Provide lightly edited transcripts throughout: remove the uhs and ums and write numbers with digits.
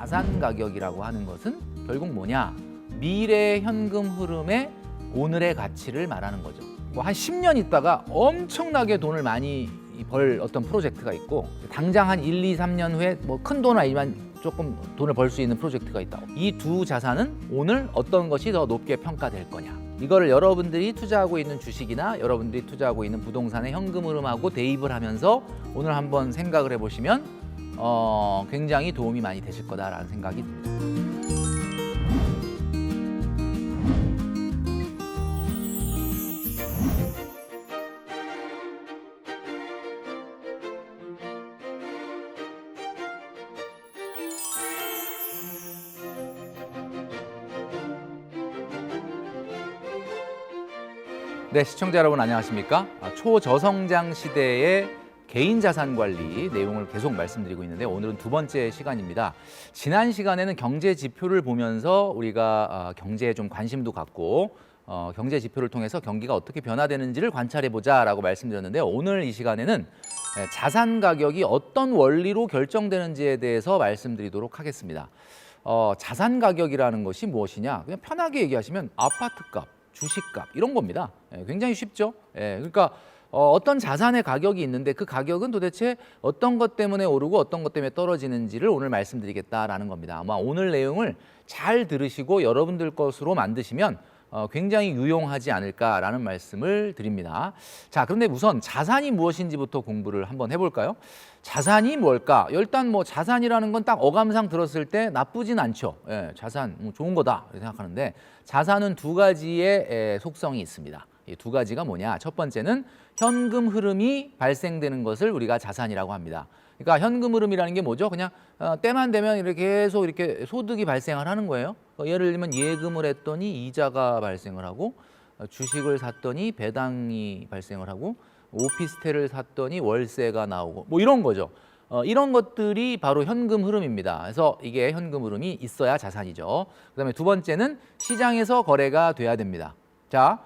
자산 가격이라고 하는 것은 결국 뭐냐? 미래 현금 흐름의 오늘의 가치를 말하는 거죠. 뭐 한 10년 있다가 엄청나게 돈을 많이 벌 어떤 프로젝트가 있고 당장 한 1, 2, 3년 후에 뭐 큰 돈 아니지만 조금 돈을 벌 수 있는 프로젝트가 있다. 이 두 자산은 오늘 어떤 것이 더 높게 평가될 거냐. 이거를 여러분들이 투자하고 있는 주식이나 여러분들이 투자하고 있는 부동산의 현금 흐름하고 대입을 하면서 오늘 한번 생각을 해보시면 굉장히 도움이 많이 되실 거다라는 생각이 듭니다. 네, 시청자 여러분 안녕하십니까? 초저성장 시대의 개인 자산 관리 내용을 계속 말씀드리고 있는데 오늘은 두 번째 시간입니다. 지난 시간에는 경제 지표를 보면서 우리가 경제에 좀 관심도 갖고 경제 지표를 통해서 경기가 어떻게 변화되는지를 관찰해 보자라고 말씀드렸는데 오늘 이 시간에는 자산 가격이 어떤 원리로 결정되는지에 대해서 말씀드리도록 하겠습니다. 자산 가격이라는 것이 무엇이냐? 그냥 편하게 얘기하시면 아파트값, 주식값 이런 겁니다. 굉장히 쉽죠. 그러니까 어떤 자산의 가격이 있는데 그 가격은 도대체 어떤 것 때문에 오르고 어떤 것 때문에 떨어지는지를 오늘 말씀드리겠다라는 겁니다. 아마 오늘 내용을 잘 들으시고 여러분들 것으로 만드시면 굉장히 유용하지 않을까라는 말씀을 드립니다. 자, 그런데 우선 자산이 무엇인지부터 공부를 한번 해볼까요? 자산이 뭘까? 일단 뭐 자산이라는 건 딱 어감상 들었을 때 나쁘진 않죠. 자산 좋은 거다 생각하는데 자산은 두 가지의 속성이 있습니다. 이 두 가지가 뭐냐? 첫 번째는 현금 흐름이 발생되는 것을 우리가 자산이라고 합니다. 그러니까 현금 흐름이라는 게 뭐죠? 그냥 때만 되면 이렇게 계속 이렇게 소득이 발생을 하는 거예요. 예를 들면 예금을 했더니 이자가 발생을 하고 주식을 샀더니 배당이 발생을 하고 오피스텔을 샀더니 월세가 나오고 뭐 이런 거죠. 이런 것들이 바로 현금 흐름입니다. 그래서 이게 현금 흐름이 있어야 자산이죠. 그다음에 두 번째는 시장에서 거래가 돼야 됩니다. 자,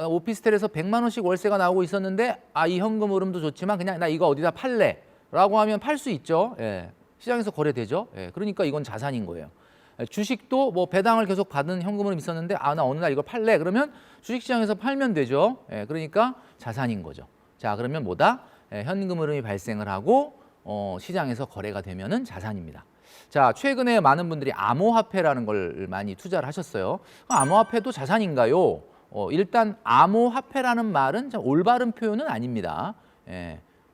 오피스텔에서 100만 원씩 월세가 나오고 있었는데 이 현금 흐름도 좋지만 그냥 나 이거 어디다 팔래 라고 하면 팔 수 있죠. 시장에서 거래되죠. 그러니까 이건 자산인 거예요. 주식도 뭐 배당을 계속 받은 현금 흐름이 있었는데 나 어느 날 이걸 팔래 그러면 주식시장에서 팔면 되죠. 그러니까 자산인 거죠. 자, 그러면 뭐다? 현금 흐름이 발생을 하고 시장에서 거래가 되면은 자산입니다. 자, 최근에 많은 분들이 암호화폐라는 걸 많이 투자를 하셨어요. 암호화폐도 자산인가요? 일단 암호화폐라는 말은 참 올바른 표현은 아닙니다.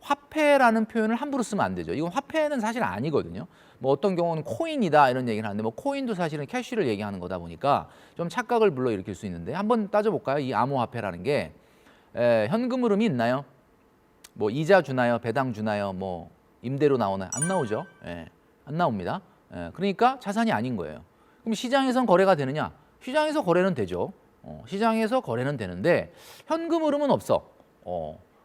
화폐라는 표현을 함부로 쓰면 안 되죠. 이건 화폐는 사실 아니거든요. 뭐 어떤 경우는 코인이다 이런 얘기를 하는데 뭐 코인도 사실은 캐시를 얘기하는 거다 보니까 좀 착각을 불러일으킬 수 있는데 한번 따져볼까요? 이 암호화폐라는 게 현금 흐름이 있나요? 뭐 이자 주나요? 배당 주나요? 뭐 임대료 나오나요? 안 나오죠. 안 나옵니다. 그러니까 자산이 아닌 거예요. 그럼 시장에선 거래가 되느냐? 시장에서 거래는 되죠. 시장에서 거래는 되는데 현금 흐름은 없어.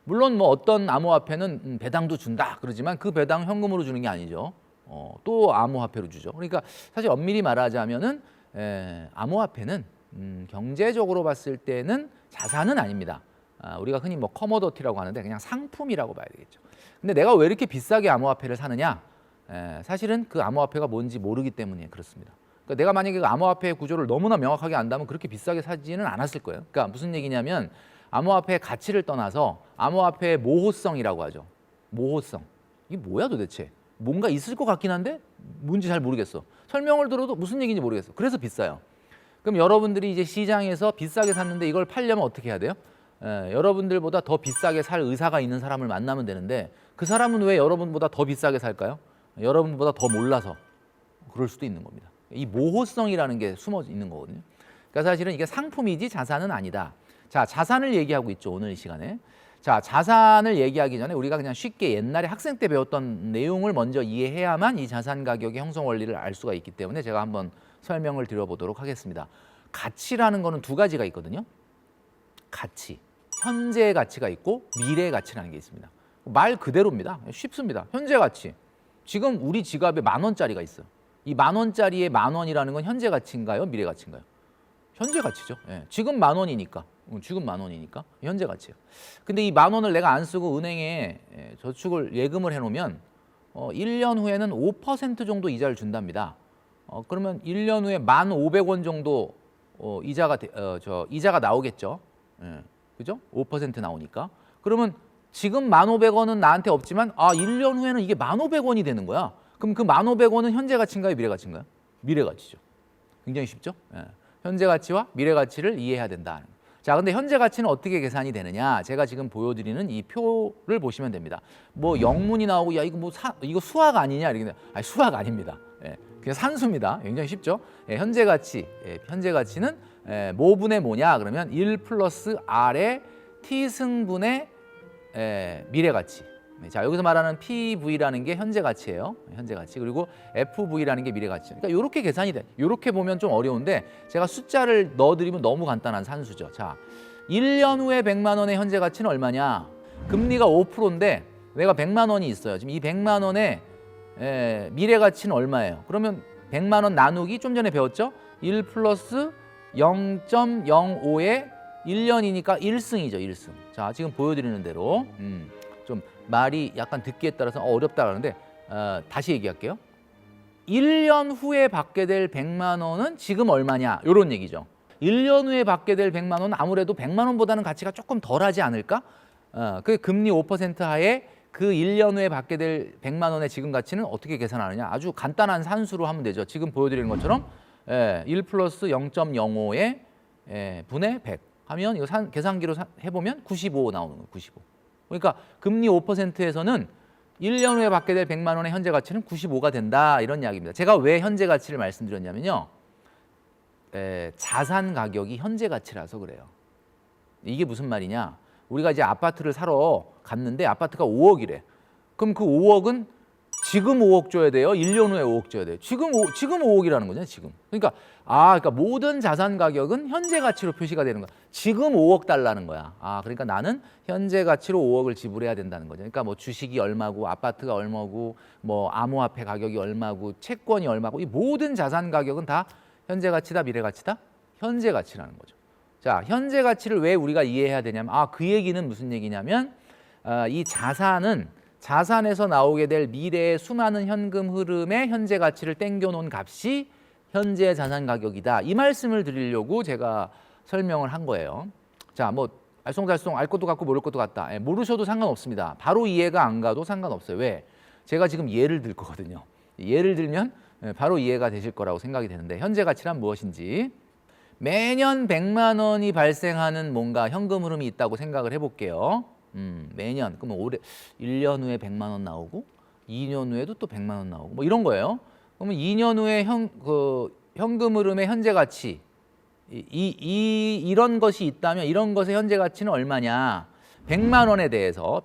물론 뭐 어떤 암호화폐는 배당도 준다 그러지만 그 배당 현금으로 주는 게 아니죠. 또 암호화폐로 주죠. 그러니까 사실 엄밀히 말하자면은 암호화폐는 경제적으로 봤을 때는 자산은 아닙니다. 우리가 흔히 뭐 커머더티라고 하는데 그냥 상품이라고 봐야 되겠죠. 근데 내가 왜 이렇게 비싸게 암호화폐를 사느냐? 사실은 그 암호화폐가 뭔지 모르기 때문에 그렇습니다. 그러니까 내가 만약에 그 암호화폐의 구조를 너무나 명확하게 안다면 그렇게 비싸게 사지는 않았을 거예요. 그러니까 무슨 얘기냐면 암호화폐의 가치를 떠나서 암호화폐의 모호성이라고 하죠. 모호성. 이게 뭐야 도대체? 뭔가 있을 것 같긴 한데 뭔지 잘 모르겠어. 설명을 들어도 무슨 얘기인지 모르겠어. 그래서 비싸요. 그럼 여러분들이 이제 시장에서 비싸게 샀는데 이걸 팔려면 어떻게 해야 돼요? 여러분들보다 더 비싸게 살 의사가 있는 사람을 만나면 되는데 그 사람은 왜 여러분보다 더 비싸게 살까요? 여러분보다 더 몰라서 그럴 수도 있는 겁니다. 이 모호성이라는 게 숨어 있는 거거든요. 그러니까 사실은 이게 상품이지 자산은 아니다. 자, 자산을 얘기하고 있죠, 오늘 이 시간에. 자, 자산을 얘기하기 전에 우리가 그냥 쉽게 옛날에 학생 때 배웠던 내용을 먼저 이해해야만 이 자산 가격의 형성 원리를 알 수가 있기 때문에 제가 한번 설명을 드려보도록 하겠습니다. 가치라는 거는 두 가지가 있거든요. 가치, 현재의 가치가 있고 미래의 가치라는 게 있습니다. 말 그대로입니다. 쉽습니다. 현재 가치. 지금 우리 지갑에 10,000원짜리가 있어요. 이 10,000원짜리의 10,000원이라는 건 현재 가치인가요? 미래 가치인가요? 현재 가치죠. 지금 10,000원이니까. 지금 10,000원이니까 현재 가치예요. 근데 이 10,000원을 내가 안 쓰고 은행에 저축을 예금을 해놓으면 1년 후에는 5% 정도 이자를 준답니다. 그러면 1년 후에 1,500원 정도 이자가 나오겠죠. 예, 그죠? 5% 나오니까. 그러면 지금 1,500원은 나한테 없지만 1년 후에는 이게 1,500원이 되는 거야. 그럼 그 1,500원은 현재 가치인가요? 미래 가치인가요? 미래 가치죠. 굉장히 쉽죠? 예. 현재 가치와 미래 가치를 이해해야 된다. 자, 근데 현재 가치는 어떻게 계산이 되느냐? 제가 지금 보여드리는 이 표를 보시면 됩니다. 뭐 영문이 나오고 야 이거 수학 아니냐? 이렇게 아니 수학 아닙니다. 예, 그냥 산수입니다. 굉장히 쉽죠? 예, 현재 가치는 뭐분의 뭐냐? 그러면 1 플러스 R의 T승분의 미래 가치. 자, 여기서 말하는 PV라는 게 현재 가치예요. 현재 가치. 그리고 FV라는 게 미래 가치. 그러니까 이렇게 계산이 돼. 이렇게 보면 좀 어려운데 제가 숫자를 넣어드리면 너무 간단한 산수죠. 자, 1년 후에 100만 원의 현재 가치는 얼마냐? 금리가 5%인데 내가 100만 원이 있어요. 지금 이 100만 원의 미래 가치는 얼마예요? 그러면 100만 원 나누기 좀 전에 배웠죠? 1 플러스 0.05의 1년이니까 1승이죠. 1승. 자, 지금 보여드리는 대로 좀 말이 약간 듣기에 따라서 어렵다 그러는데 다시 얘기할게요. 1년 후에 받게 될 100만 원은 지금 얼마냐? 이런 얘기죠. 1년 후에 받게 될 100만 원은 아무래도 100만 원보다는 가치가 조금 덜하지 않을까? 그 금리 5% 하에 그 1년 후에 받게 될 100만 원의 지금 가치는 어떻게 계산하느냐? 아주 간단한 산수로 하면 되죠. 지금 보여드리는 것처럼 1 플러스 0.05의 분의 100 하면 이거 계산기로 해보면 95 나오는 거예요. 95. 그러니까 금리 5%에서는 1년 후에 받게 될 100만 원의 현재 가치는 95가 된다 이런 이야기입니다. 제가 왜 현재 가치를 말씀드렸냐면요. 자산 가격이 현재 가치라서 그래요. 이게 무슨 말이냐. 우리가 이제 아파트를 사러 갔는데 아파트가 5억이래. 그럼 그 5억은 지금 5억 줘야 돼요? 1년 후에 5억 줘야 돼요? 지금 5억이라는 거잖아요. 지금. 그러니까 모든 자산 가격은 현재 가치로 표시가 되는 거야. 지금 5억 달라는 거야. 그러니까 나는 현재 가치로 5억을 지불해야 된다는 거죠. 그러니까 뭐 주식이 얼마고 아파트가 얼마고 뭐 암호화폐 가격이 얼마고 채권이 얼마고 이 모든 자산 가격은 다 현재 가치다, 미래 가치다? 현재 가치라는 거죠. 자, 현재 가치를 왜 우리가 이해해야 되냐면 그 얘기는 무슨 얘기냐면 이 자산에서 나오게 될 미래의 수많은 현금 흐름의 현재 가치를 땡겨 놓은 값이 현재 자산 가격이다. 이 말씀을 드리려고 제가 설명을 한 거예요. 자, 뭐 알쏭달쏭 알 것도 같고 모를 것도 같다. 모르셔도 상관없습니다. 바로 이해가 안 가도 상관없어요. 왜? 제가 지금 예를 들 거거든요. 예를 들면 바로 이해가 되실 거라고 생각이 되는데 현재 가치란 무엇인지 매년 100만 원이 발생하는 뭔가 현금 흐름이 있다고 생각을 해볼게요. 매년 그러면 올해 1년 후에 100만 원 나오고 2년 후에도 또 100만 원 나오고 뭐 이런 거예요. 그러면 2년 후에 현금 흐름의 현재 가치 이런 것이 있다면 이런 것의 현재 가치는 얼마냐? 100만 원에 대해서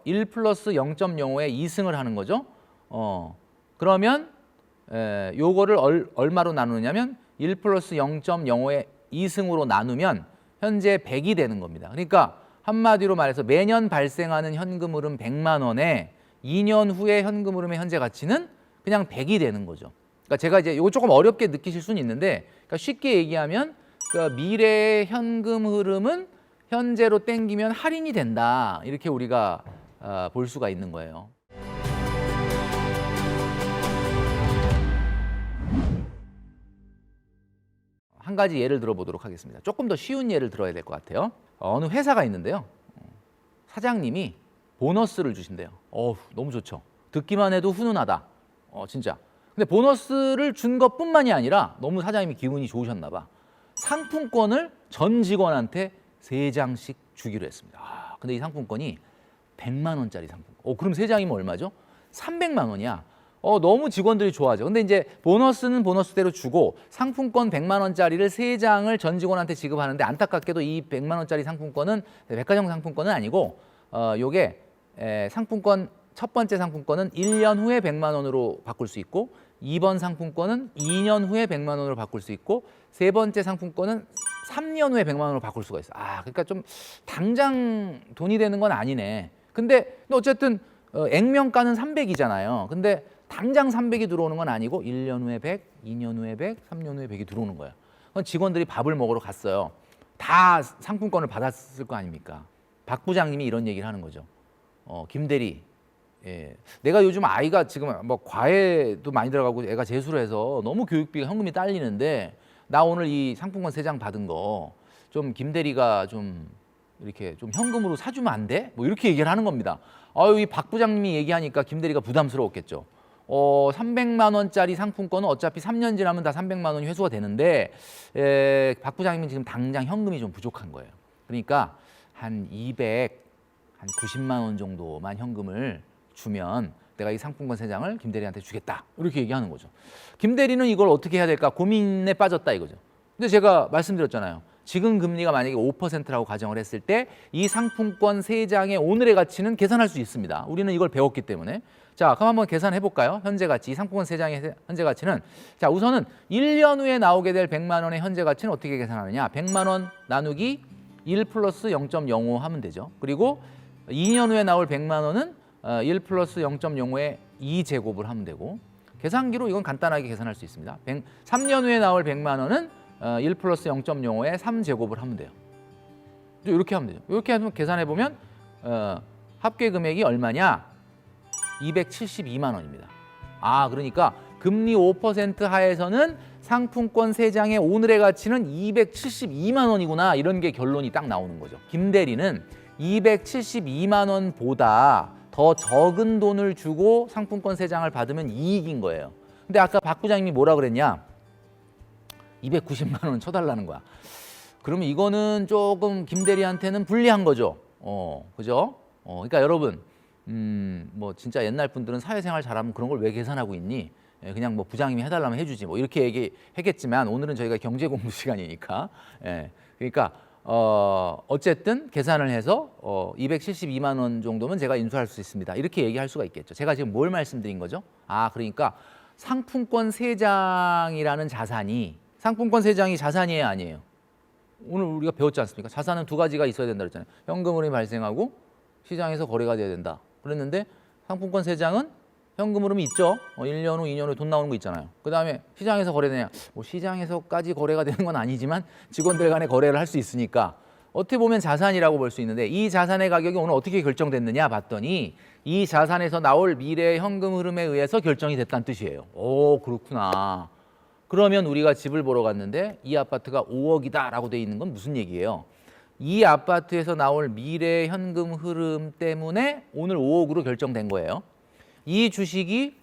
1 플러스 0.05에 2승을 하는 거죠. 그러면 요거를 얼마로 나누냐면 1 플러스 0.05에 2승으로 나누면 현재 100이 되는 겁니다. 그러니까 한마디로 말해서 매년 발생하는 현금 흐름 100만 원에 2년 후에 현금 흐름의 현재 가치는 그냥 100이 되는 거죠. 그러니까 제가 이제 이거 조금 어렵게 느끼실 수는 있는데 그러니까 쉽게 얘기하면 그러니까 미래의 현금 흐름은 현재로 땡기면 할인이 된다. 이렇게 우리가 볼 수가 있는 거예요. 한 가지 예를 들어보도록 하겠습니다. 조금 더 쉬운 예를 들어야 될 것 같아요. 어느 회사가 있는데요. 사장님이 보너스를 주신대요. 너무 좋죠. 듣기만 해도 훈훈하다. 진짜. 근데 보너스를 준 것뿐만이 아니라 너무 사장님이 기분이 좋으셨나 봐. 상품권을 전 직원한테 3장씩 주기로 했습니다. 근데 이 상품권이 100만 원짜리 상품권. 그럼 3장이면 얼마죠? 300만 원이야. 너무 직원들이 좋아하죠. 근데 이제 보너스는 보너스대로 주고 상품권 100만 원짜리를 3장을 전 직원한테 지급하는데 안타깝게도 이 100만 원짜리 상품권은 백화점 상품권은 아니고 요게 상품권 첫 번째 상품권은 1년 후에 100만 원으로 바꿀 수 있고 2번 상품권은 2년 후에 100만 원으로 바꿀 수 있고 세 번째 상품권은 3년 후에 100만 원으로 바꿀 수가 있어. 그러니까 좀 당장 돈이 되는 건 아니네. 근데 어쨌든 액면가는 300이잖아요. 근데 당장 300이 들어오는 건 아니고 1년 후에 100, 2년 후에 100, 3년 후에 100이 들어오는 거예요. 그럼 직원들이 밥을 먹으러 갔어요. 다 상품권을 받았을 거 아닙니까? 박 부장님이 이런 얘기를 하는 거죠. 김 대리, 예. 내가 요즘 아이가 지금 뭐 과외도 많이 들어가고 애가 재수를 해서 너무 교육비가 현금이 딸리는데 나 오늘 이 상품권 3장 받은 거 좀 김 대리가 좀 이렇게 좀 현금으로 사주면 안 돼? 뭐 이렇게 얘기를 하는 겁니다. 아유, 이 박 부장님이 얘기하니까 김 대리가 부담스러웠겠죠. 300만 원짜리 상품권은 어차피 3년 지나면 다 300만 원이 회수가 되는데 박 부장님은 지금 당장 현금이 좀 부족한 거예요. 그러니까 한 90만 원 정도만 현금을 주면 내가 이 상품권 3장을 김 대리한테 주겠다. 이렇게 얘기하는 거죠. 김 대리는 이걸 어떻게 해야 될까 고민에 빠졌다 이거죠. 근데 제가 말씀드렸잖아요. 지금 금리가 만약에 5%라고 가정을 했을 때 이 상품권 3장의 오늘의 가치는 계산할 수 있습니다. 우리는 이걸 배웠기 때문에. 자, 그럼 한번 계산해 볼까요? 현재 가치, 이 상품권 3장의 현재 가치는 자, 우선은 1년 후에 나오게 될 100만 원의 현재 가치는 어떻게 계산하느냐? 100만 원 나누기 1 플러스 0.05 하면 되죠. 그리고 2년 후에 나올 100만 원은 1 플러스 0.05의 2제곱을 하면 되고 계산기로 이건 간단하게 계산할 수 있습니다. 3년 후에 나올 100만 원은 1 플러스 0.05의 3제곱을 하면 돼요. 이렇게 하면 되죠. 이렇게 하면 계산해보면 합계 금액이 얼마냐? 272만 원입니다. 아, 그러니까 금리 5% 하에서는 상품권 3장의 오늘의 가치는 272만 원이구나. 이런 게 결론이 딱 나오는 거죠. 김 대리는 272만 원보다 더 적은 돈을 주고 상품권 3장을 받으면 이익인 거예요. 근데 아까 박 부장님이 뭐라 그랬냐? 290만 원 쳐달라는 거야. 그러면 이거는 조금 김 대리한테는 불리한 거죠. 그죠? 그러니까 여러분, 뭐 진짜 옛날 분들은 사회생활 잘하면 그런 걸 왜 계산하고 있니? 그냥 뭐 부장님이 해달라면 해주지. 뭐 이렇게 얘기했겠지만 오늘은 저희가 경제 공부 시간이니까. 그러니까 어쨌든 계산을 해서 272만 원 정도면 제가 인수할 수 있습니다. 이렇게 얘기할 수가 있겠죠. 제가 지금 뭘 말씀드린 거죠? 아, 그러니까 상품권 3장이라는 자산이 상품권 3장이 자산이에요, 아니에요? 오늘 우리가 배웠지 않습니까? 자산은 2가지가 있어야 된다 그랬잖아요. 현금 흐름이 발생하고 시장에서 거래가 돼야 된다. 그랬는데 상품권 3장은 현금 흐름이 있죠. 1년 후, 2년 후에 돈 나오는 거 있잖아요. 그다음에 시장에서 거래되냐? 뭐 시장에서까지 거래가 되는 건 아니지만 직원들 간에 거래를 할 수 있으니까 어떻게 보면 자산이라고 볼 수 있는데 이 자산의 가격이 오늘 어떻게 결정됐느냐 봤더니 이 자산에서 나올 미래의 현금 흐름에 의해서 결정이 됐다는 뜻이에요. 오, 그렇구나. 그러면 우리가 집을 보러 갔는데 이 아파트가 5억이다라고 돼 있는 건 무슨 얘기예요? 이 아파트에서 나올 미래 현금 흐름 때문에 오늘 5억으로 결정된 거예요. 이 주식이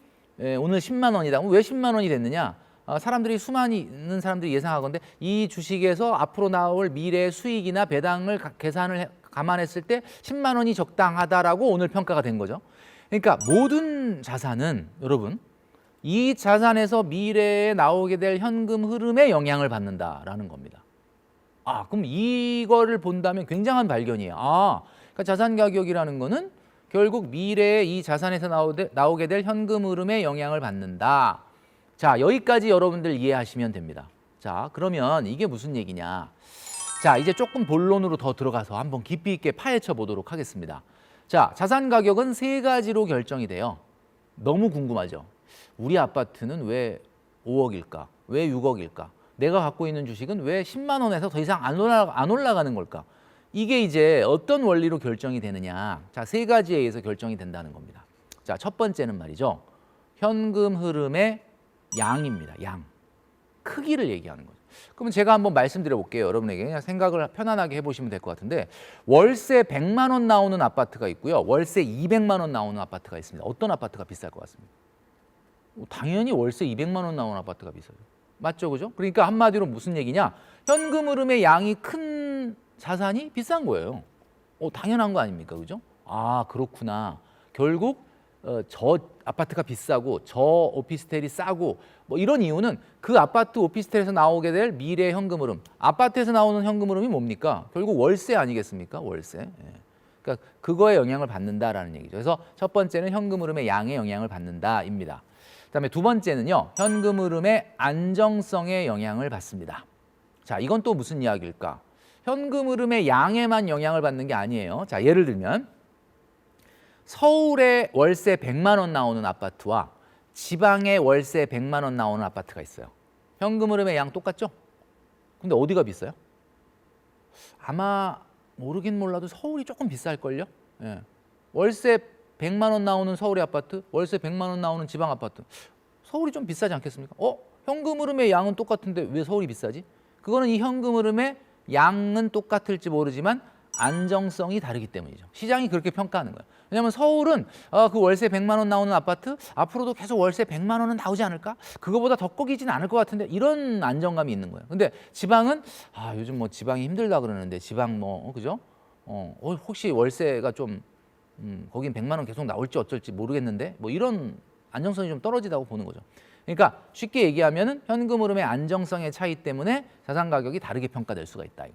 오늘 10만 원이다. 왜 10만 원이 됐느냐? 사람들이 수많은 사람들이 예상하건데 이 주식에서 앞으로 나올 미래 수익이나 배당을 계산을 감안했을 때 10만 원이 적당하다라고 오늘 평가가 된 거죠. 그러니까 모든 자산은 여러분 이 자산에서 미래에 나오게 될 현금 흐름에 영향을 받는다라는 겁니다. 아, 그럼 이거를 본다면 굉장한 발견이에요. 아, 그러니까 자산 가격이라는 거는 결국 미래에 이 자산에서 나오게 될 현금 흐름에 영향을 받는다. 자, 여기까지 여러분들 이해하시면 됩니다. 자, 그러면 이게 무슨 얘기냐? 자, 이제 조금 본론으로 더 들어가서 한번 깊이 있게 파헤쳐 보도록 하겠습니다. 자, 자산 가격은 3가지로 결정이 돼요. 너무 궁금하죠? 우리 아파트는 왜 5억일까? 왜 6억일까? 내가 갖고 있는 주식은 왜 10만 원에서 더 이상 안 올라가는 걸까? 이게 이제 어떤 원리로 결정이 되느냐? 자, 3가지에 의해서 결정이 된다는 겁니다. 자, 첫 번째는 말이죠. 현금 흐름의 양입니다. 양. 크기를 얘기하는 거죠. 그러면 제가 한번 말씀드려 볼게요. 여러분에게 그냥 생각을 편안하게 해보시면 될 것 같은데 월세 100만 원 나오는 아파트가 있고요. 월세 200만 원 나오는 아파트가 있습니다. 어떤 아파트가 비쌀 것 같습니다? 당연히 월세 200만 원 나오는 아파트가 비싸요. 맞죠, 그죠? 그러니까 한마디로 무슨 얘기냐? 현금 흐름의 양이 큰 자산이 비싼 거예요. 당연한 거 아닙니까, 그죠? 아, 그렇구나. 결국 저 아파트가 비싸고 저 오피스텔이 싸고 뭐 이런 이유는 그 아파트 오피스텔에서 나오게 될 미래 현금 흐름. 아파트에서 나오는 현금 흐름이 뭡니까? 결국 월세 아니겠습니까? 월세. 예. 그러니까 그거에 영향을 받는다라는 얘기죠. 그래서 첫 번째는 현금 흐름의 양에 영향을 받는다입니다. 그다음에 두 번째는요. 현금 흐름의 안정성에 영향을 받습니다. 자, 이건 또 무슨 이야기일까? 현금 흐름의 양에만 영향을 받는 게 아니에요. 자, 예를 들면 서울에 월세 100만 원 나오는 아파트와 지방에 월세 100만 원 나오는 아파트가 있어요. 현금 흐름의 양 똑같죠? 근데 어디가 비싸요? 아마 모르긴 몰라도 서울이 조금 비쌀걸요? 예. 월세 100만 원 나오는 서울의 아파트, 월세 100만 원 나오는 지방 아파트. 서울이 좀 비싸지 않겠습니까? 현금 흐름의 양은 똑같은데 왜 서울이 비싸지? 그거는 이 현금 흐름의 양은 똑같을지 모르지만 안정성이 다르기 때문이죠. 시장이 그렇게 평가하는 거예요. 왜냐하면 서울은 그 월세 100만 원 나오는 아파트 앞으로도 계속 월세 100만 원은 나오지 않을까? 그거보다 더 꺾이진 않을 것 같은데 이런 안정감이 있는 거예요. 근데 지방은 요즘 뭐 지방이 힘들다 그러는데 지방 그죠? 혹시 월세가 좀 거긴 100만 원 계속 나올지 어쩔지 모르겠는데 뭐 이런 안정성이 좀 떨어지다고 보는 거죠. 그러니까 쉽게 얘기하면은 현금 흐름의 안정성의 차이 때문에 자산 가격이 다르게 평가될 수가 있다.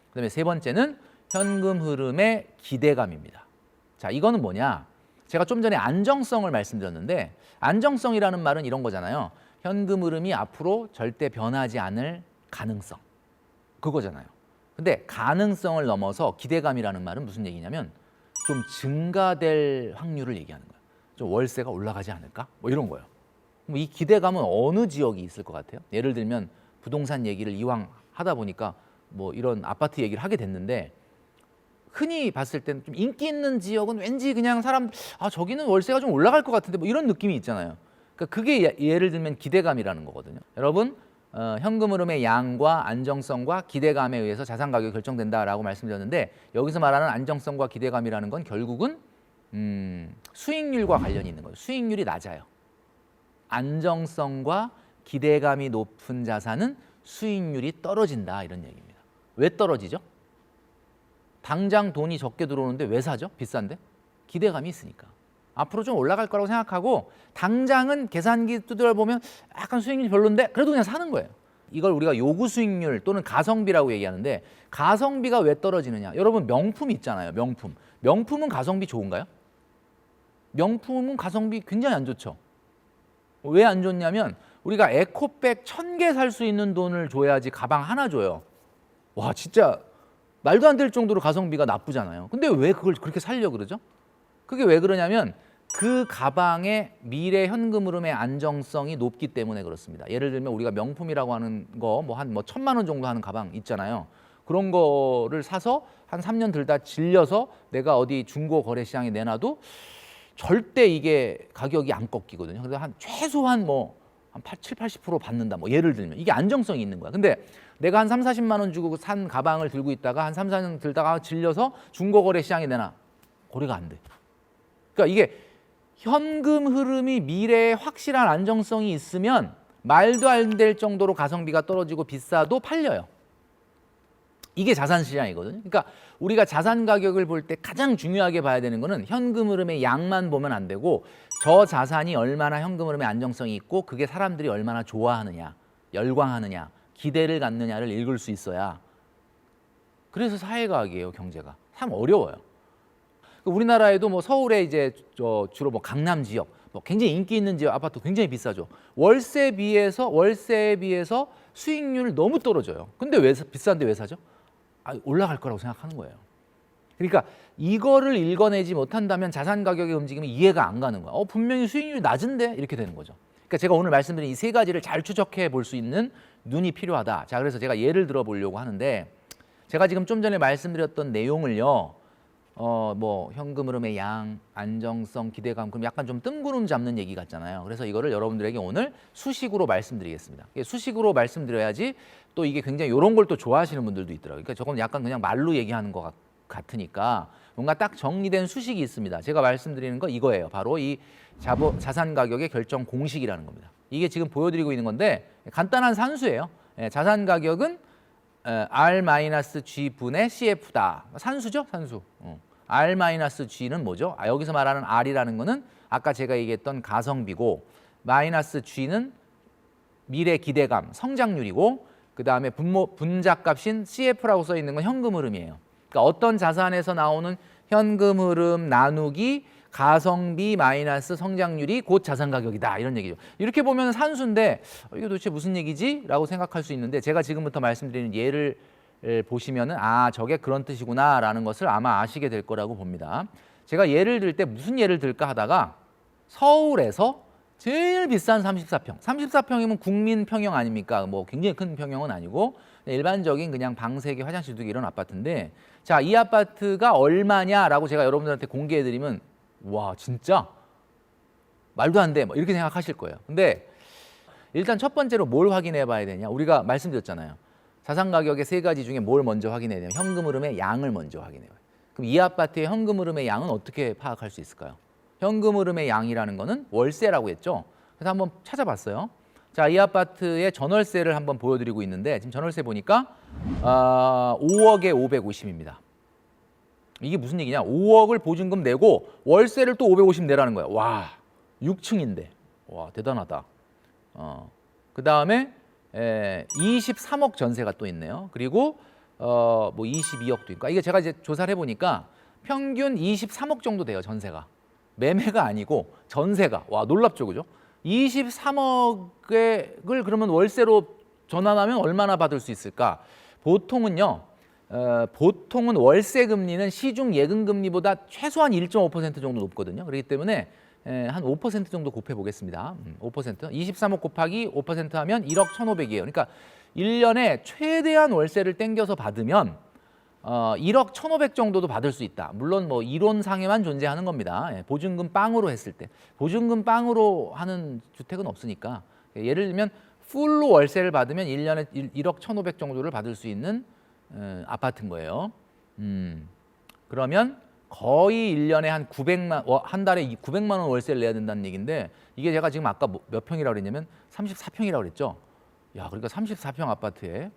그다음에 세 번째는 현금 흐름의 기대감입니다. 자, 이거는 뭐냐? 제가 좀 전에 안정성을 말씀드렸는데 안정성이라는 말은 이런 거잖아요. 현금 흐름이 앞으로 절대 변하지 않을 가능성. 그거잖아요. 근데 가능성을 넘어서 기대감이라는 말은 무슨 얘기냐면 좀 증가될 확률을 얘기하는 거예요. 좀 월세가 올라가지 않을까? 뭐 이런 거예요. 이 기대감은 어느 지역이 있을 것 같아요? 예를 들면 부동산 얘기를 이왕 하다 보니까 뭐 이런 아파트 얘기를 하게 됐는데 흔히 봤을 때는 좀 인기 있는 지역은 왠지 그냥 사람 저기는 월세가 좀 올라갈 것 같은데 뭐 이런 느낌이 있잖아요. 그러니까 그게 예를 들면 기대감이라는 거거든요. 여러분 현금 흐름의 양과 안정성과 기대감에 의해서 자산 가격이 결정된다라고 말씀드렸는데 여기서 말하는 안정성과 기대감이라는 건 결국은 수익률과 관련이 있는 거예요. 수익률이 낮아요. 안정성과 기대감이 높은 자산은 수익률이 떨어진다 이런 얘기입니다. 왜 떨어지죠? 당장 돈이 적게 들어오는데 왜 사죠? 비싼데? 기대감이 있으니까. 앞으로 좀 올라갈 거라고 생각하고 당장은 계산기 두드려보면 약간 수익률이 별론데 그래도 그냥 사는 거예요. 이걸 우리가 요구 수익률 또는 가성비라고 얘기하는데 가성비가 왜 떨어지느냐? 여러분 명품 있잖아요. 명품. 명품은 가성비 좋은가요? 명품은 가성비 굉장히 안 좋죠. 왜 안 좋냐면 우리가 에코백 1000개 살 수 있는 돈을 줘야지 가방 하나 줘요. 와 진짜 말도 안 될 정도로 가성비가 나쁘잖아요. 근데 왜 그걸 그렇게 살려고 그러죠? 그게 왜 그러냐면 그 가방의 미래 현금 흐름의 안정성이 높기 때문에 그렇습니다. 예를 들면 우리가 명품이라고 하는 거 뭐 한 1000만 원 정도 하는 가방 있잖아요. 그런 거를 사서 한 3년 들다 질려서 내가 어디 중고 거래 시장에 내놔도 절대 이게 가격이 안 꺾이거든요. 그래서 한 최소한 한 7, 80% 받는다. 예를 들면 이게 안정성이 있는 거야. 근데 내가 한 3, 40만 원 주고 산 가방을 들고 있다가 한 3, 4년 들다가 질려서 중고 거래 시장에 내놔. 거래가 안 돼. 그러니까 이게 현금 흐름이 미래에 확실한 안정성이 있으면 말도 안 될 정도로 가성비가 떨어지고 비싸도 팔려요. 이게 자산 시장이거든요. 그러니까 우리가 자산 가격을 볼 때 가장 중요하게 봐야 되는 거는 현금 흐름의 양만 보면 안 되고 저 자산이 얼마나 현금 흐름의 안정성이 있고 그게 사람들이 얼마나 좋아하느냐, 열광하느냐, 기대를 갖느냐를 읽을 수 있어야. 그래서 사회과학이에요, 경제가. 참 어려워요. 우리나라에도 서울에 이제 주로 강남 지역, 굉장히 인기 있는 지역 아파트 굉장히 비싸죠. 월세에 비해서 수익률 너무 떨어져요. 근데 왜 비싼데 왜 사죠? 올라갈 거라고 생각하는 거예요. 그러니까 이거를 읽어내지 못한다면 자산 가격의 움직임이 이해가 안 가는 거야. 분명히 수익률이 낮은데 이렇게 되는 거죠. 그러니까 제가 오늘 말씀드린 이 세 가지를 잘 추적해 볼 수 있는 눈이 필요하다. 자, 그래서 제가 예를 들어 보려고 하는데 제가 지금 좀 전에 말씀드렸던 내용을요. 현금 흐름의 양, 안정성, 기대감, 그럼 약간 좀 뜬구름 잡는 얘기 같잖아요. 그래서 이거를 여러분들에게 오늘 수식으로 말씀드리겠습니다. 수식으로 말씀드려야지 또 이게 굉장히 이런 걸 또 좋아하시는 분들도 있더라고요. 그러니까 저건 약간 그냥 말로 얘기하는 것 같으니까 뭔가 딱 정리된 수식이 있습니다. 제가 말씀드리는 거 이거예요. 바로 이 자산 가격의 결정 공식이라는 겁니다. 이게 지금 보여드리고 있는 건데 간단한 산수예요. 자산 가격은 R-G 분의 CF다. 산수죠, 산수. R-G는 뭐죠? 여기서 말하는 R이라는 거는 아까 제가 얘기했던 가성비고 마이너스 G는 미래 기대감, 성장률이고 그 다음에 분자값인 CF라고 써 있는 건 현금 흐름이에요. 그러니까 어떤 자산에서 나오는 현금 흐름 나누기 가성비 마이너스 성장률이 곧 자산 가격이다 이런 얘기죠. 이렇게 보면 산수인데 이게 도대체 무슨 얘기지? 라고 생각할 수 있는데 제가 지금부터 말씀드리는 예를 보시면은 저게 그런 뜻이구나 라는 것을 아마 아시게 될 거라고 봅니다. 제가 예를 들 때 무슨 예를 들까 하다가 서울에서 제일 비싼 34평. 34평이면 국민 평형 아닙니까? 굉장히 큰 평형은 아니고 일반적인 그냥 방 3개, 화장실 2개 이런 아파트인데 자, 이 아파트가 얼마냐라고 제가 여러분들한테 공개해드리면 와, 진짜? 말도 안 돼. 뭐 이렇게 생각하실 거예요. 근데 일단 첫 번째로 뭘 확인해 봐야 되냐? 우리가 말씀드렸잖아요. 자산 가격의 세 가지 중에 뭘 먼저 확인해야 되냐? 현금 흐름의 양을 먼저 확인해 봐요. 그럼 이 아파트의 현금 흐름의 양은 어떻게 파악할 수 있을까요? 현금 흐름의 양이라는 거는 월세라고 했죠. 그래서 한번 찾아봤어요. 자, 이 아파트의 전월세를 한번 보여드리고 있는데 지금 전월세 보니까 5억에 550입니다. 이게 무슨 얘기냐? 5억을 보증금 내고 월세를 또 550 내라는 거야. 와, 6층인데. 와, 대단하다. 그 다음에 23억 전세가 또 있네요. 그리고 뭐 22억도 있고. 이게 제가 이제 조사를 해보니까 평균 23억 정도 돼요, 전세가. 매매가 아니고 전세가. 와, 놀랍죠, 그죠? 23억을 그러면 월세로 전환하면 얼마나 받을 수 있을까? 보통은요. 보통은 월세 금리는 시중 예금 금리보다 최소한 1.5% 정도 높거든요. 그렇기 때문에 한 5% 정도 곱해 보겠습니다. 5%. 23억 곱하기 5% 하면 1억 1,500이에요. 그러니까 1년에 최대한 월세를 땡겨서 받으면 1억 1,500 정도도 받을 수 있다. 물론 뭐 이론상에만 존재하는 겁니다. 보증금 빵으로 했을 때. 보증금 빵으로 하는 주택은 없으니까. 예를 들면 풀로 월세를 받으면 1년에 1억 1,500 정도를 받을 수 있는 아파트인 거예요. 그러면 거의 1년에 한 900만, 한 달에 900만 원 월세를 내야 된다는 얘기인데 이게 제가 지금 아까 몇 평이라고 그랬냐면 34평이라고 그랬죠. 야, 그러니까 34평 아파트에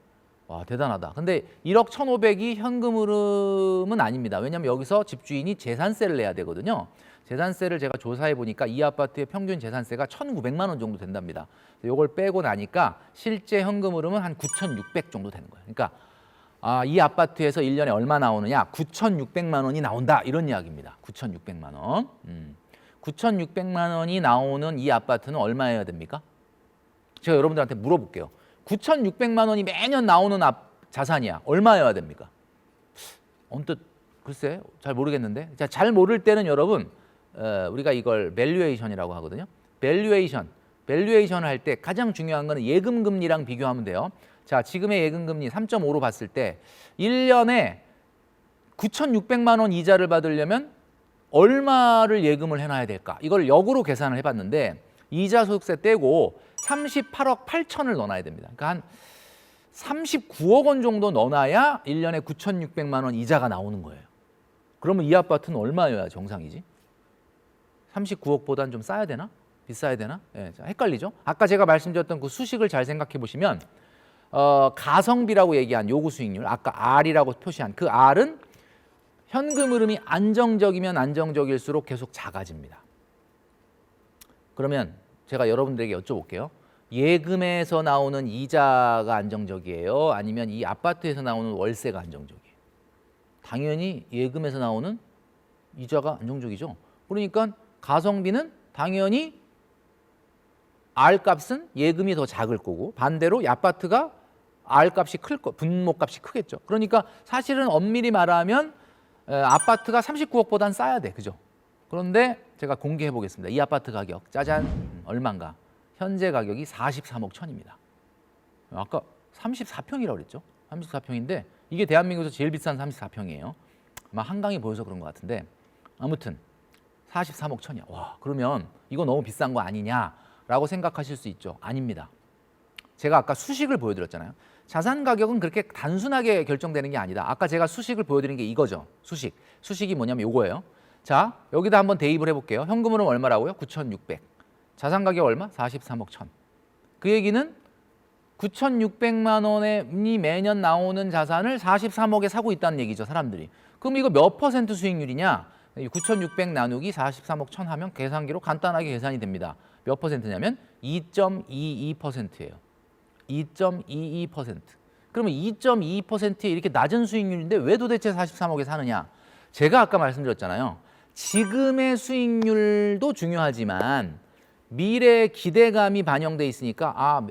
와, 대단하다. 근데 1억 1,500이 현금 흐름은 아닙니다. 왜냐하면 여기서 집주인이 재산세를 내야 되거든요. 재산세를 제가 조사해 보니까 이 아파트의 평균 재산세가 1,900만 원 정도 된답니다. 이걸 빼고 나니까 실제 현금 흐름은 한 9,600 정도 되는 거예요. 그러니까 이 아파트에서 1년에 얼마 나오느냐? 9,600만 원이 나온다. 이런 이야기입니다. 9,600만 원. 9,600만 원이 나오는 이 아파트는 얼마여야 됩니까? 제가 여러분들한테 물어볼게요. 9,600만 원이 매년 나오는 자산이야. 얼마여야 됩니까? 언뜻 글쎄 잘 모르겠는데. 자, 잘 모를 때는 여러분 우리가 이걸 밸류에이션이라고 하거든요. 밸류에이션을 할 때 가장 중요한 거는 예금 금리랑 비교하면 돼요. 자, 지금의 예금 금리 3.5로 봤을 때 1년에 9,600만 원 이자를 받으려면 얼마를 예금을 해놔야 될까? 이걸 역으로 계산을 해봤는데 이자 소득세 떼고 38억 8천을 넣어놔야 됩니다. 그러니까 한 39억 원 정도 넣어놔야 1년에 9,600만 원 이자가 나오는 거예요. 그러면 이 아파트는 얼마여야 정상이지? 39억보다는 좀 싸야 되나? 비싸야 되나? 자, 헷갈리죠? 아까 제가 말씀드렸던 그 수식을 잘 생각해 보시면 가성비라고 얘기한 요구 수익률, 아까 R이라고 표시한 그 R은 현금 흐름이 안정적이면 안정적일수록 계속 작아집니다. 그러면 제가 여러분들에게 여쭤볼게요. 예금에서 나오는 이자가 안정적이에요? 아니면 이 아파트에서 나오는 월세가 안정적이에요? 당연히 예금에서 나오는 이자가 안정적이죠. 그러니까 가성비는 당연히 R값은 예금이 더 작을 거고 반대로 이 아파트가 R값이 클 거, 분모값이 크겠죠. 그러니까 사실은 엄밀히 말하면 아파트가 39억보다는 싸야 돼. 그죠? 그런데 제가 공개해 보겠습니다. 이 아파트 가격 짜잔 얼마인가? 현재 가격이 43억 천입니다. 아까 34평이라고 그랬죠? 34평인데 이게 대한민국에서 제일 비싼 34평이에요. 아마 한강이 보여서 그런 것 같은데 아무튼 43억 천이야. 와, 그러면 이거 너무 비싼 거 아니냐라고 생각하실 수 있죠. 아닙니다. 제가 아까 수식을 보여드렸잖아요. 자산 가격은 그렇게 단순하게 결정되는 게 아니다. 아까 제가 수식을 보여드린 게 이거죠. 수식이 뭐냐면 이거예요. 자, 여기다 한번 대입을 해볼게요. 현금으로는 얼마라고요? 9,600. 자산 가격 얼마? 43억 천. 그 얘기는 9,600만 원이 매년 나오는 자산을 43억에 사고 있다는 얘기죠, 사람들이. 그럼 이거 몇 퍼센트 수익률이냐? 9,600 나누기 43억 천 하면 계산기로 간단하게 계산이 됩니다. 몇 퍼센트냐면 2.22%예요. 2.22%. 그러면 2.22%에 이렇게 낮은 수익률인데 왜 도대체 43억에 사느냐? 제가 아까 말씀드렸잖아요. 지금의 수익률도 중요하지만 미래의 기대감이 반영돼 있으니까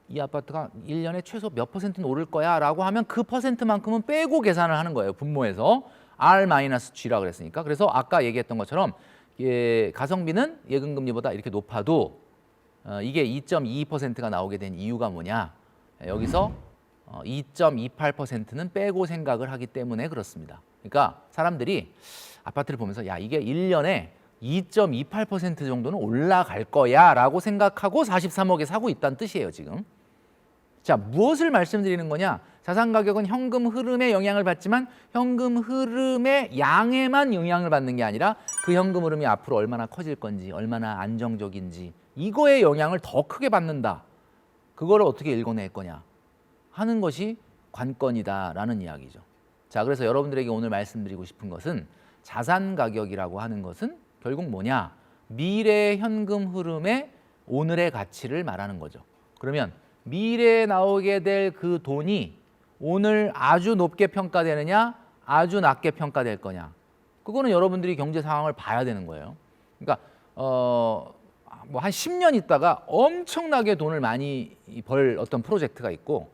이 아파트가 1년에 최소 몇 퍼센트는 오를 거야 라고 하면 그 퍼센트만큼은 빼고 계산을 하는 거예요. 분모에서 R-G라 그랬으니까. 그래서 아까 얘기했던 것처럼 가성비는 예금금리보다 이렇게 높아도 이게 2.22%가 나오게 된 이유가 뭐냐? 여기서 2.28%는 빼고 생각을 하기 때문에 그렇습니다. 그러니까 사람들이 아파트를 보면서 야, 이게 1년에 2.28% 정도는 올라갈 거야 라고 생각하고 43억에 사고 있다는 뜻이에요, 지금. 자, 무엇을 말씀드리는 거냐? 자산 가격은 현금 흐름에 영향을 받지만 현금 흐름의 양에만 영향을 받는 게 아니라 그 현금 흐름이 앞으로 얼마나 커질 건지, 얼마나 안정적인지 이거에 영향을 더 크게 받는다. 그거를 어떻게 읽어낼 거냐 하는 것이 관건이다라는 이야기죠. 자, 그래서 여러분들에게 오늘 말씀드리고 싶은 것은 자산 가격이라고 하는 것은 결국 뭐냐? 미래의 현금 흐름에 오늘의 가치를 말하는 거죠. 그러면 미래에 나오게 될 그 돈이 오늘 아주 높게 평가되느냐, 아주 낮게 평가될 거냐. 그거는 여러분들이 경제 상황을 봐야 되는 거예요. 그러니까 뭐 한 10년 있다가 엄청나게 돈을 많이 벌 어떤 프로젝트가 있고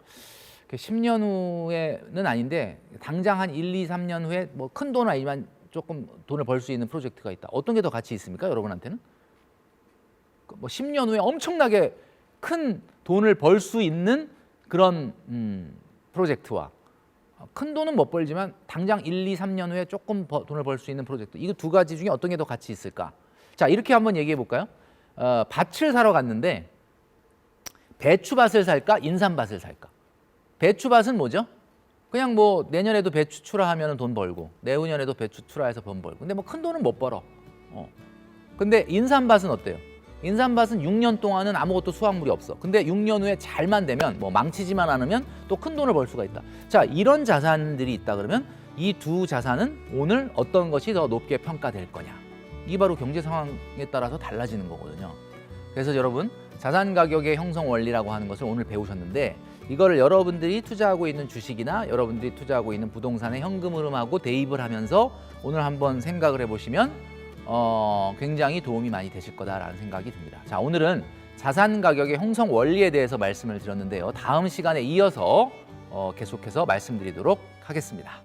10년 후에는 아닌데 당장 한 1, 2, 3년 후에 뭐 큰 돈은 아니지만 조금 돈을 벌 수 있는 프로젝트가 있다. 어떤 게 더 가치 있습니까? 여러분한테는? 뭐 10년 후에 엄청나게 큰 돈을 벌 수 있는 그런 프로젝트와 큰 돈은 못 벌지만 당장 1, 2, 3년 후에 조금 돈을 벌 수 있는 프로젝트. 이거 두 가지 중에 어떤 게 더 가치 있을까? 자, 이렇게 한번 얘기해 볼까요? 밭을 사러 갔는데 배추밭을 살까? 인삼밭을 살까? 배추밭은 뭐죠? 그냥 뭐 내년에도 배추 출하하면 돈 벌고 내후년에도 배추 출하해서 돈 벌고 근데 뭐 큰 돈은 못 벌어. 근데 인삼밭은 어때요? 인삼밭은 6년 동안은 아무것도 수확물이 없어. 근데 6년 후에 잘만 되면 뭐 망치지만 않으면 또 큰 돈을 벌 수가 있다. 자, 이런 자산들이 있다 그러면 이 두 자산은 오늘 어떤 것이 더 높게 평가될 거냐. 이게 바로 경제 상황에 따라서 달라지는 거거든요. 그래서 여러분 자산 가격의 형성 원리라고 하는 것을 오늘 배우셨는데 이거를 여러분들이 투자하고 있는 주식이나 여러분들이 투자하고 있는 부동산의 현금 흐름하고 대입을 하면서 오늘 한번 생각을 해보시면 굉장히 도움이 많이 되실 거다라는 생각이 듭니다. 자, 오늘은 자산 가격의 형성 원리에 대해서 말씀을 드렸는데요. 다음 시간에 이어서 계속해서 말씀드리도록 하겠습니다.